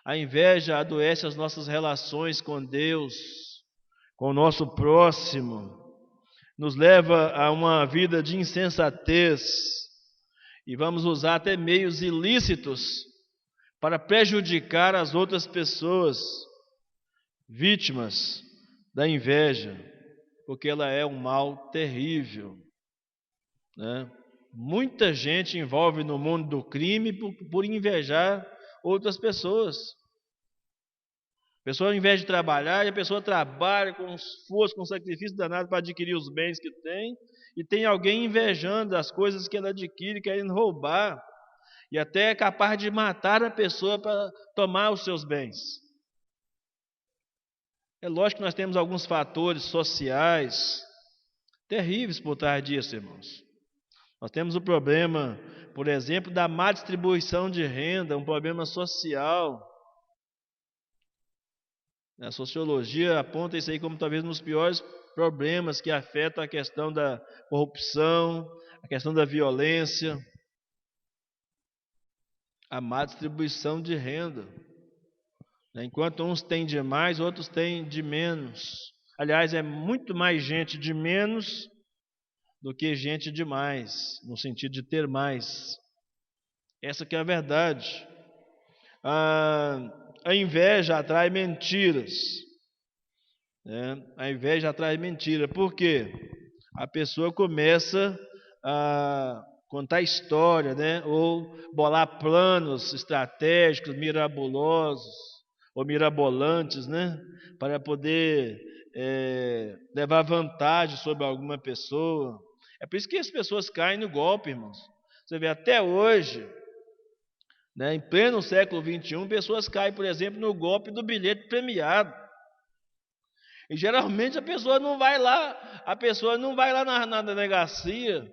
a inveja adoece as nossas relações com Deus, com o nosso próximo, nos leva a uma vida de insensatez, e vamos usar até meios ilícitos para prejudicar as outras pessoas, vítimas da inveja, porque ela é um mal terrível, né? Muita gente envolve no mundo do crime por invejar outras pessoas. A pessoa, ao invés de trabalhar, a pessoa trabalha com esforço, com sacrifício danado para adquirir os bens que tem, e tem alguém invejando as coisas que ela adquire, querendo roubar. e até é capaz de matar a pessoa para tomar os seus bens. É lógico que nós temos alguns fatores sociais terríveis por trás disso, irmãos. Nós temos o problema, por exemplo, da má distribuição de renda, um problema social. A sociologia aponta isso aí como talvez um dos piores problemas que afetam a questão da corrupção, a questão da violência, a má distribuição de renda. Enquanto uns têm de mais, outros têm de menos. Aliás, é muito mais gente de menos do que gente de mais, no sentido de ter mais. Essa que é a verdade. A inveja atrai mentiras. A inveja atrai mentira. Por quê? A pessoa começa a contar história, ou bolar planos estratégicos, mirabolantes, para poder levar vantagem sobre alguma pessoa. É por isso que as pessoas caem no golpe, irmãos. Você vê até hoje, em pleno século XXI, pessoas caem, por exemplo, no golpe do bilhete premiado. E geralmente a pessoa não vai lá na delegacia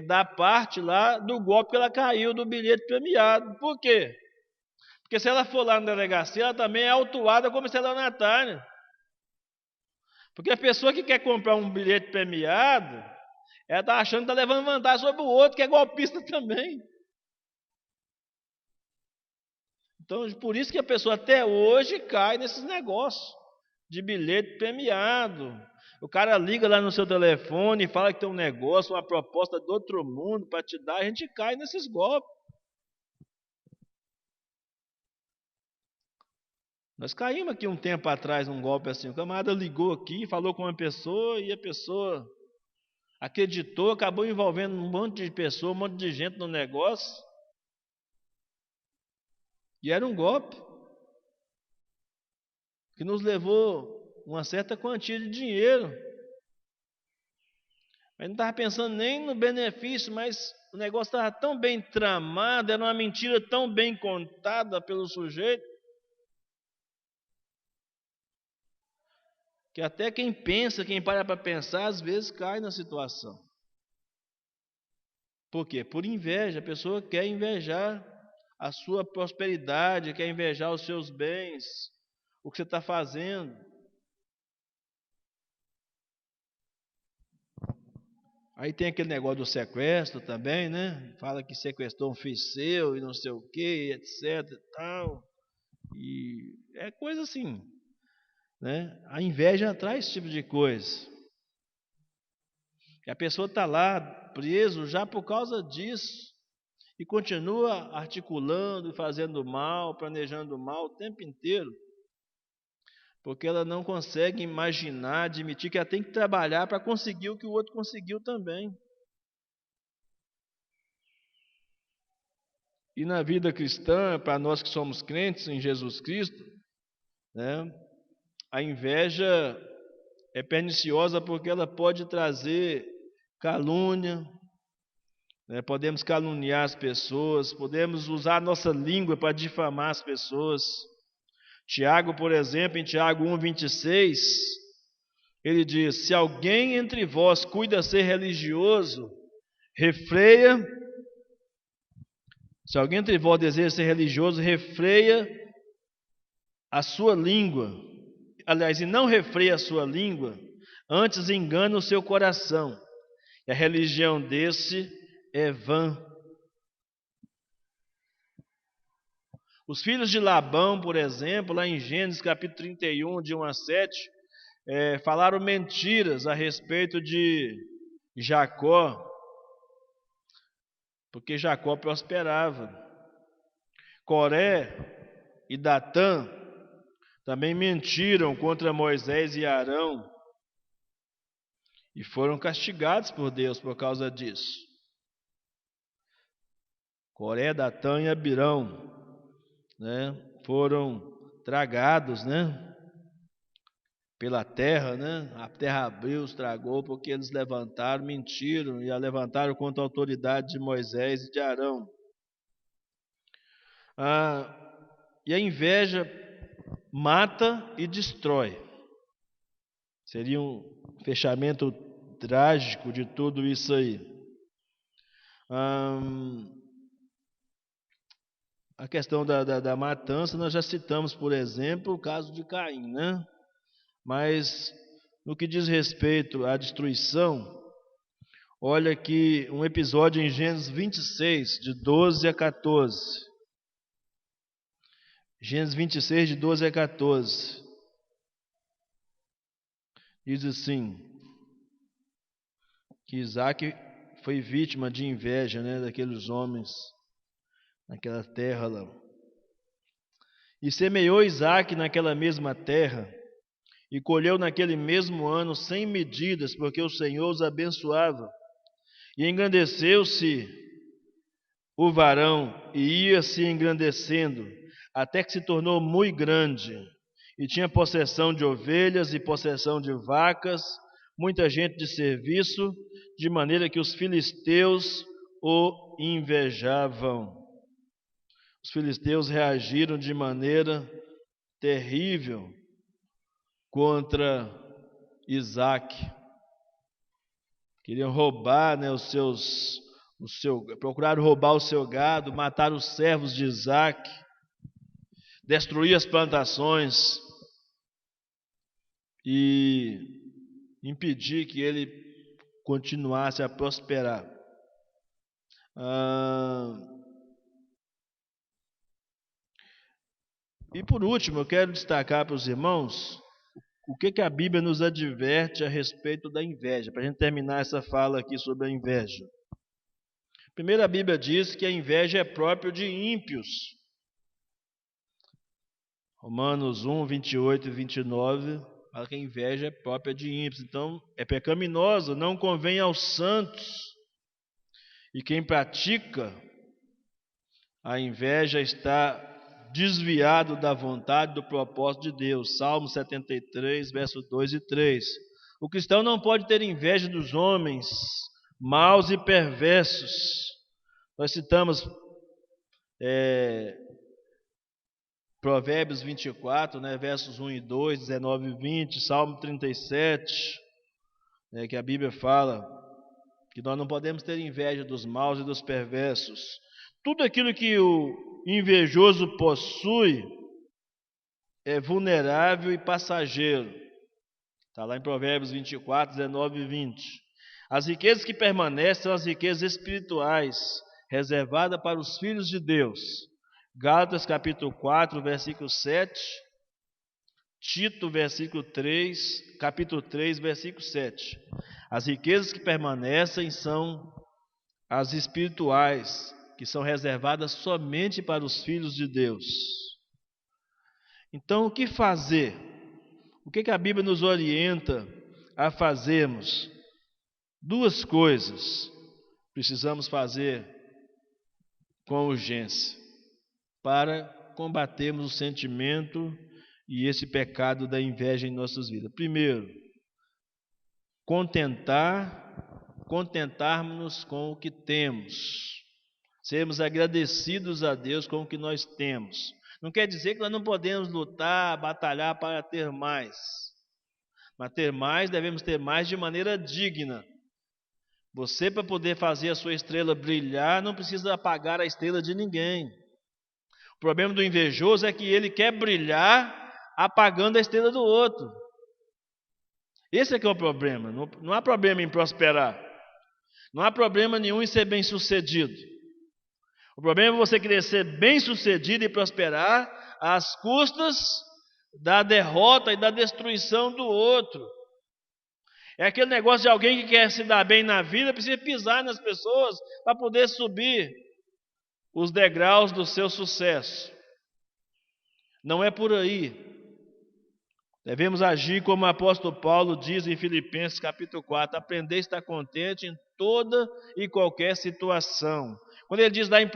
dar parte lá do golpe que ela caiu do bilhete premiado. Por quê? Porque se ela for lá na delegacia, ela também é autuada como estelionatária. Porque a pessoa que quer comprar um bilhete premiado, ela está achando que está levando vantagem sobre o outro, que é golpista também. Então, por isso que a pessoa até hoje cai nesses negócios de bilhete premiado. O cara liga lá no seu telefone e fala que tem um negócio, uma proposta do outro mundo para te dar, a gente cai nesses golpes. Nós caímos aqui um tempo atrás num golpe assim. O camarada ligou aqui, falou com uma pessoa e a pessoa acreditou, acabou envolvendo um monte de pessoa, um monte de gente no negócio. E era um golpe que nos levou uma certa quantia de dinheiro. Mas não estava pensando nem no benefício, mas o negócio estava tão bem tramado, era uma mentira tão bem contada pelo sujeito, que até quem para para pensar, às vezes cai na situação. Por quê? Por inveja. A pessoa quer invejar a sua prosperidade, quer invejar os seus bens, o que você está fazendo. Aí tem aquele negócio do sequestro também, Fala que sequestrou um filho seu e não sei o que, etc e tal. E é coisa assim, A inveja atrai esse tipo de coisa. E a pessoa está lá preso já por causa disso e continua articulando e fazendo mal, planejando mal o tempo inteiro, porque ela não consegue imaginar, admitir que ela tem que trabalhar para conseguir o que o outro conseguiu também. E na vida cristã, para nós que somos crentes em Jesus Cristo, a inveja é perniciosa porque ela pode trazer calúnia, podemos caluniar as pessoas, podemos usar a nossa língua para difamar as pessoas. Tiago, por exemplo, em Tiago 1,26, ele diz: se alguém entre vós cuida ser religioso, refreia. Se alguém entre vós deseja ser religioso, refreia a sua língua. Aliás, e não refreia a sua língua, antes engana o seu coração. E a religião desse é vã. Os filhos de Labão, por exemplo, lá em Gênesis capítulo 31, de 1 a 7, falaram mentiras a respeito de Jacó, porque Jacó prosperava. Coré e Datã também mentiram contra Moisés e Arão e foram castigados por Deus por causa disso. Coré, Datã e Abirão, foram tragados, pela terra, A terra abriu, os tragou, porque eles levantaram, mentiram e a levantaram contra a autoridade de Moisés e de Arão. E a inveja mata e destrói. Seria um fechamento trágico de tudo isso aí. A questão da matança, nós já citamos, por exemplo, o caso de Caim, né? Mas no que diz respeito à destruição, olha aqui um episódio em Gênesis 26, de 12 a 14. Gênesis 26, de 12 a 14. Diz assim, que Isaac foi vítima de inveja, né, daqueles homens, naquela terra lá. E semeou Isaac naquela mesma terra, e colheu naquele mesmo ano 100 medidas, porque o Senhor os abençoava. E engrandeceu-se o varão, e ia se engrandecendo, até que se tornou muito grande, e tinha possessão de ovelhas e possessão de vacas, muita gente de serviço, de maneira que os filisteus o invejavam. Os filisteus reagiram de maneira terrível contra Isaac. Queriam roubar, né, procuraram roubar o seu gado, matar os servos de Isaac, destruir as plantações e impedir que ele continuasse a prosperar. E por último, eu quero destacar para os irmãos o que a Bíblia nos adverte a respeito da inveja, para a gente terminar essa fala aqui sobre a inveja. Primeiro, a Bíblia diz que a inveja é própria de ímpios. Romanos 1, 28 e 29, fala que a inveja é própria de ímpios. Então, é pecaminosa, não convém aos santos. E quem pratica a inveja está desviado da vontade, do propósito de Deus. Salmo 73, versos 2 e 3. O cristão não pode ter inveja dos homens maus e perversos. Nós citamos Provérbios 24, né, versos 1 e 2, 19 e 20, Salmo 37, que a Bíblia fala que nós não podemos ter inveja dos maus e dos perversos. Tudo aquilo que o invejoso possui é vulnerável e passageiro. Está lá em Provérbios 24, 19 e 20. As riquezas que permanecem são as riquezas espirituais, reservadas para os filhos de Deus. Gálatas capítulo 4, versículo 7. Tito, capítulo 3, versículo 7. As riquezas que permanecem são as espirituais, que são reservadas somente para os filhos de Deus. Então, o que fazer? O que a Bíblia nos orienta a fazermos? Duas coisas precisamos fazer com urgência para combatermos o sentimento e esse pecado da inveja em nossas vidas. Primeiro, contentarmos-nos com o que temos. Sermos agradecidos a Deus com o que nós temos. Não quer dizer que nós não podemos lutar, batalhar para ter mais. Mas ter mais, devemos ter mais de maneira digna. Você, para poder fazer a sua estrela brilhar, não precisa apagar a estrela de ninguém. O problema do invejoso é que ele quer brilhar apagando a estrela do outro. Esse é que é o problema. Não há problema em prosperar. Não há problema nenhum em ser bem-sucedido. O problema é você querer ser bem-sucedido e prosperar às custas da derrota e da destruição do outro. É aquele negócio de alguém que quer se dar bem na vida, precisa pisar nas pessoas para poder subir os degraus do seu sucesso. Não é por aí. Devemos agir como o apóstolo Paulo diz em Filipenses capítulo 4, aprender a estar contente em toda e qualquer situação. Quando ele diz lá em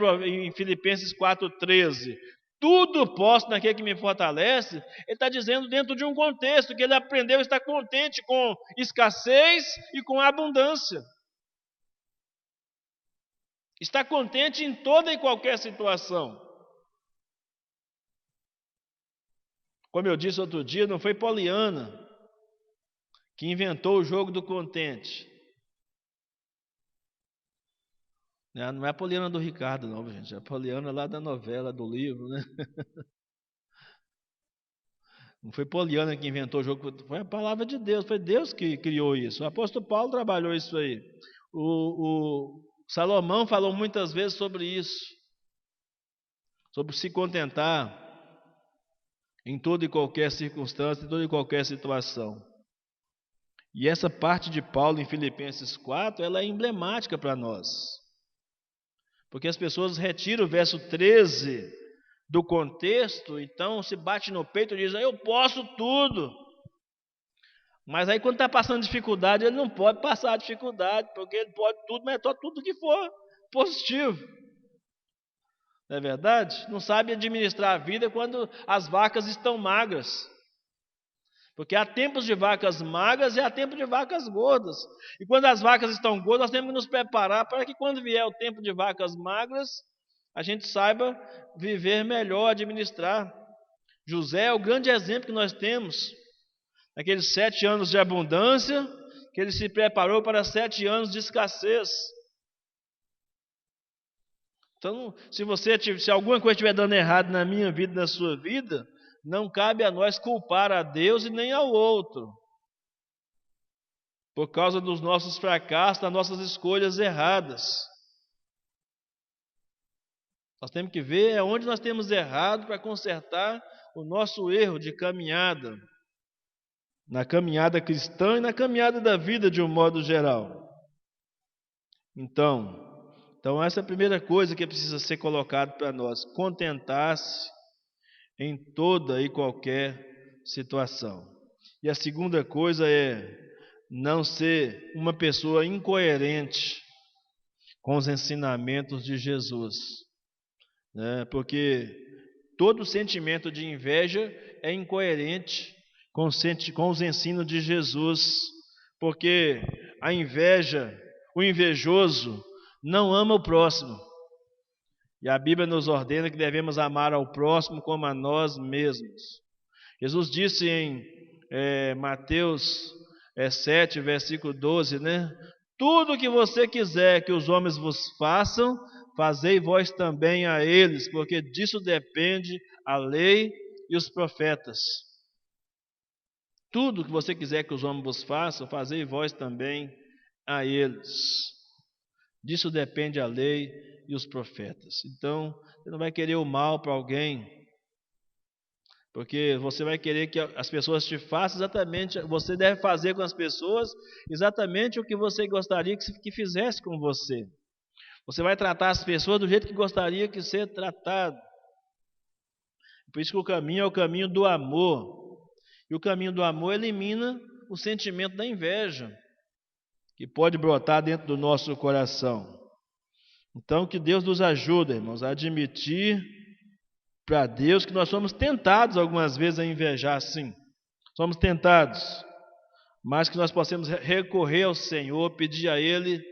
Filipenses 4,13, tudo posso naquele que me fortalece, ele está dizendo dentro de um contexto que ele aprendeu a estar contente com escassez e com abundância. Está contente em toda e qualquer situação. Como eu disse outro dia, não foi Poliana que inventou o jogo do contente. Não é a Poliana do Ricardo, não, gente. É a Poliana lá da novela, do livro, né? Não foi Poliana que inventou o jogo, foi a palavra de Deus, foi Deus que criou isso. O apóstolo Paulo trabalhou isso aí. O Salomão falou muitas vezes sobre isso, sobre se contentar em toda e qualquer circunstância, em toda e qualquer situação. E essa parte de Paulo em Filipenses 4, ela é emblemática para nós. Porque as pessoas retiram o verso 13 do contexto, então se bate no peito e diz: eu posso tudo. Mas aí quando está passando dificuldade, ele não pode passar dificuldade, porque ele pode tudo, mas é tudo que for positivo. Não é verdade? Não sabe administrar a vida quando as vacas estão magras. Porque há tempos de vacas magras e há tempos de vacas gordas. E quando as vacas estão gordas, nós temos que nos preparar para que quando vier o tempo de vacas magras, a gente saiba viver melhor, administrar. José é o grande exemplo que nós temos. Naqueles 7 anos de abundância, que ele se preparou para 7 anos de escassez. Então, se alguma coisa estiver dando errado na minha vida, na sua vida, não cabe a nós culpar a Deus e nem ao outro, por causa dos nossos fracassos, das nossas escolhas erradas. Nós temos que ver onde nós temos errado para consertar o nosso erro de caminhada, na caminhada cristã e na caminhada da vida de um modo geral. Então essa é a primeira coisa que precisa ser colocada para nós: contentar-se em toda e qualquer situação. E a segunda coisa é não ser uma pessoa incoerente com os ensinamentos de Jesus, né? Porque todo sentimento de inveja é incoerente com os ensinos de Jesus, porque a inveja, o invejoso, não ama o próximo. E a Bíblia nos ordena que devemos amar ao próximo como a nós mesmos. Jesus disse em Mateus 7, versículo 12, né? Tudo que você quiser que os homens vos façam, fazei vós também a eles, porque disso depende a lei e os profetas. Tudo que você quiser que os homens vos façam, fazei vós também a eles. Disso depende a lei e os profetas. Então, você não vai querer o mal para alguém, porque você vai querer que as pessoas te façam exatamente, você deve fazer com as pessoas exatamente o que você gostaria que fizesse com você. Você vai tratar as pessoas do jeito que gostaria que ser tratado. Por isso que o caminho é o caminho do amor. E o caminho do amor elimina o sentimento da inveja, que pode brotar dentro do nosso coração. Então, que Deus nos ajude, irmãos, a admitir para Deus que nós somos tentados algumas vezes a invejar, sim. Somos tentados, mas que nós possamos recorrer ao Senhor, pedir a Ele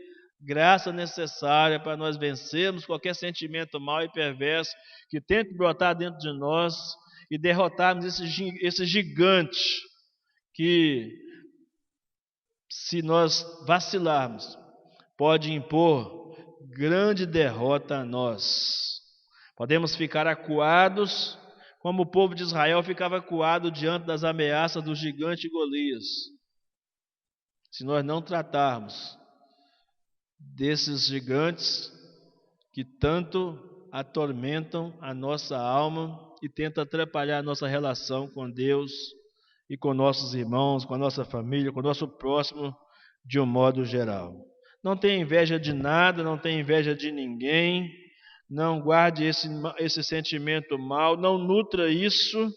graça necessária para nós vencermos qualquer sentimento mau e perverso que tente brotar dentro de nós e derrotarmos esse gigante que, se nós vacilarmos, pode impor grande derrota a nós. Podemos ficar acuados, como o povo de Israel ficava acuado diante das ameaças do gigante Golias. Se nós não tratarmos desses gigantes que tanto atormentam a nossa alma e tentam atrapalhar a nossa relação com Deus e com nossos irmãos, com a nossa família, com o nosso próximo, de um modo geral. Não tenha inveja de nada, não tenha inveja de ninguém, não guarde esse sentimento mau, não nutra isso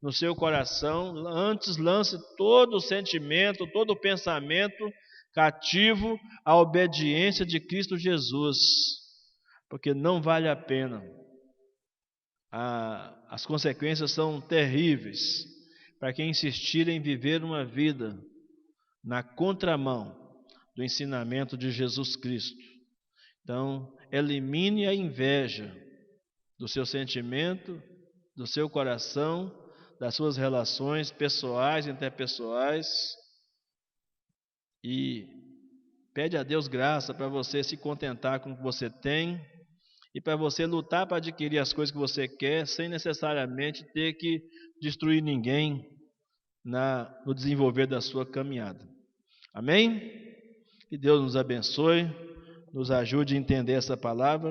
no seu coração, antes lance todo o sentimento, todo o pensamento cativo à obediência de Cristo Jesus, porque não vale a pena. As consequências são terríveis para quem insistir em viver uma vida na contramão do ensinamento de Jesus Cristo. Então, elimine a inveja do seu sentimento, do seu coração, das suas relações pessoais, interpessoais, e pede a Deus graça para você se contentar com o que você tem e para você lutar para adquirir as coisas que você quer, sem necessariamente ter que destruir ninguém no desenvolver da sua caminhada. Amém? Que Deus nos abençoe, nos ajude a entender essa palavra.